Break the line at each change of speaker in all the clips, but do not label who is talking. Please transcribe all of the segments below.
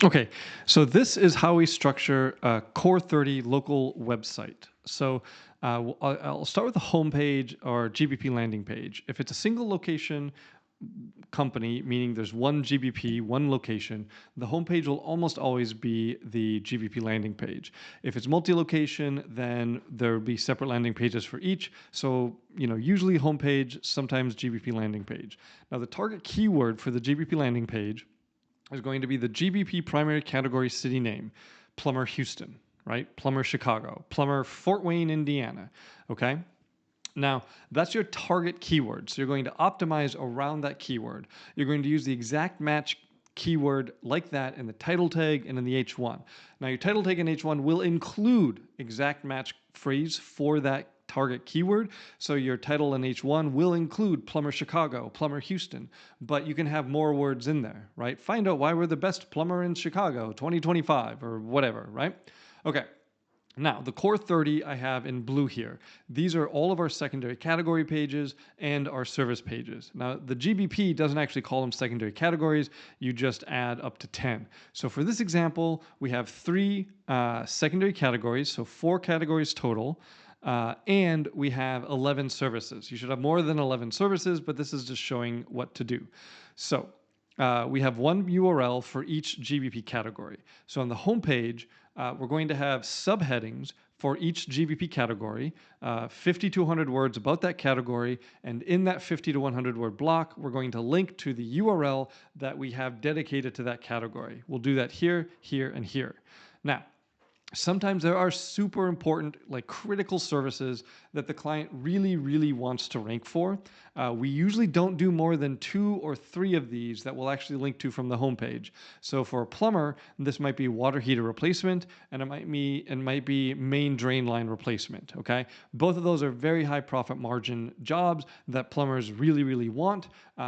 Okay, so this is how we structure a Core 30 local website. So I'll start with the homepage or GBP landing page. If it's a single location company, meaning there's one GBP, one location, the homepage will almost always be the GBP landing page. If it's multi-location, then there'll be separate landing pages for each. So, usually homepage, sometimes GBP landing page. Now, the target keyword for the GBP landing page is going to be the GBP primary category city name, Plumber Houston, right? Plumber Chicago, Plumber Fort Wayne, Indiana, okay? Now, that's your target keyword. So you're going to optimize around that keyword. You're going to use the exact match keyword like that in the title tag and in the H1. Now, your title tag and H1 will include exact match phrase for that target keyword. So your title in H1 will include Plumber Chicago, Plumber Houston, but you can have more words in there, right? Find out why we're the best plumber in Chicago 2025 or whatever, right? Okay. Now, the Core 30 I have in blue here. These are all of our secondary category pages and our service pages. Now, the GBP doesn't actually call them secondary categories. You just add up to 10. So for this example, we have 3 secondary categories, so 4 categories total. And we have 11 services. You should have more than 11 services, but this is just showing what to do. So we have one URL for each GBP category. So on the home page, we're going to have subheadings for each GBP category, 50 to 100 words about that category, and in that 50 to 100 word block, we're going to link to the URL that we have dedicated to that category. We'll do that here, here, and here. Now, sometimes there are super important, like critical services that the client really, really wants to rank for. We usually don't do more than 2 or 3 of these that we'll actually link to from the homepage. So for a plumber, this might be water heater replacement, and it might be main drain line replacement. Okay, both of those are very high profit margin jobs that plumbers really, really want.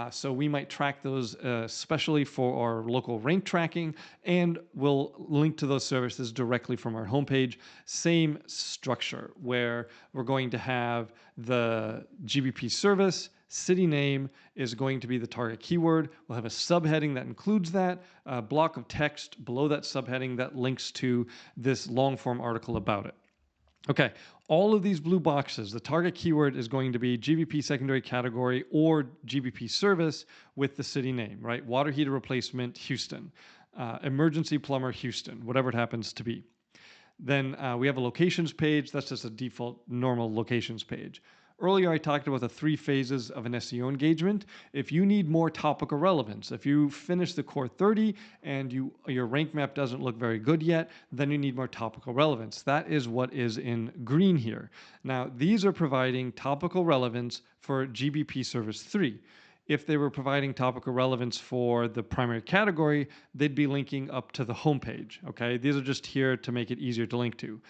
So we might track those especially for our local rank tracking, and we'll link to those services directly from our homepage. Same structure where we're going to have the GBP service, city name is going to be the target keyword. We'll have a subheading that includes that, a block of text below that subheading that links to this long form article about it. Okay, all of these blue boxes, the target keyword is going to be GBP secondary category or GBP service with the city name, right? Water heater replacement, Houston. Emergency plumber, Houston, whatever it happens to be. Then we have a locations page. That's just a default normal locations page. Earlier, I talked about the 3 phases of an SEO engagement. If you need more topical relevance, if you finish the Core 30 and your rank map doesn't look very good yet, then you need more topical relevance. That is what is in green here. Now, these are providing topical relevance for GBP Service 3. If they were providing topical relevance for the primary category, they'd be linking up to the homepage, okay? These are just here to make it easier to link to.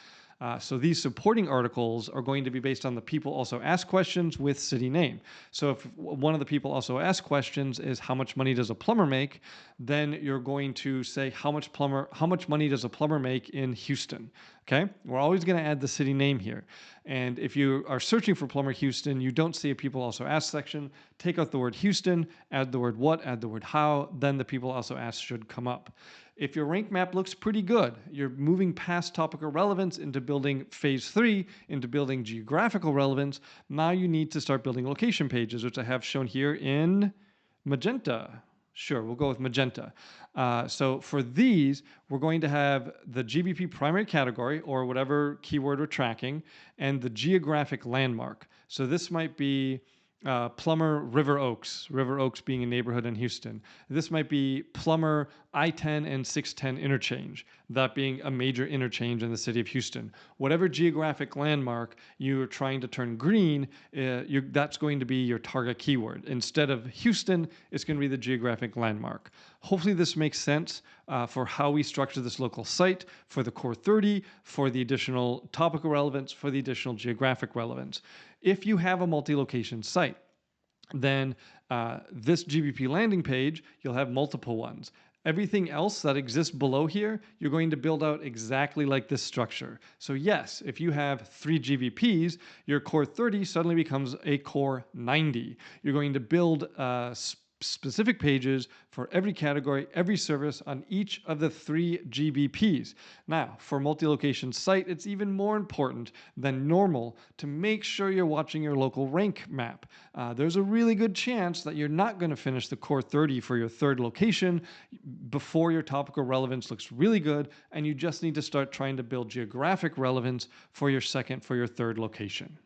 So these supporting articles are going to be based on the people also ask questions with city name. So if one of the people also ask questions is how much money does a plumber make, then you're going to say how much money does a plumber make in Houston. Okay, we're always going to add the city name here. And if you are searching for plumber Houston, you don't see a people also ask section, take out the word Houston, add the word what, add the word how, then the people also ask should come up. If your rank map looks pretty good, you're moving past topical relevance into building phase 3, into building geographical relevance. Now you need to start building location pages, which I have shown here in magenta. Sure, we'll go with magenta. So for these, we're going to have the GBP primary category or whatever keyword we're tracking and the geographic landmark. So this might be plumber River Oaks being a neighborhood in Houston. This might be plumber I-10 and 610 interchange, that being a major interchange in the city of Houston. Whatever geographic landmark you're trying to turn green, that's going to be your target keyword. Instead of Houston, it's going to be the geographic landmark. Hopefully this makes sense for how we structure this local site for the Core 30, for the additional topical relevance, for the additional geographic relevance. If you have a multi-location site, then this GBP landing page, you'll have multiple ones. Everything else that exists below here, you're going to build out exactly like this structure. So yes, if you have 3 GBPs, your Core 30 suddenly becomes a Core 90. You're going to build specific pages for every category, every service on each of the 3 GBPs. Now, for multi-location site, it's even more important than normal to make sure you're watching your local rank map. There's a really good chance that you're not going to finish the core 30 for your third location before your topical relevance looks really good, and you just need to start trying to build geographic relevance for your second, for your third location.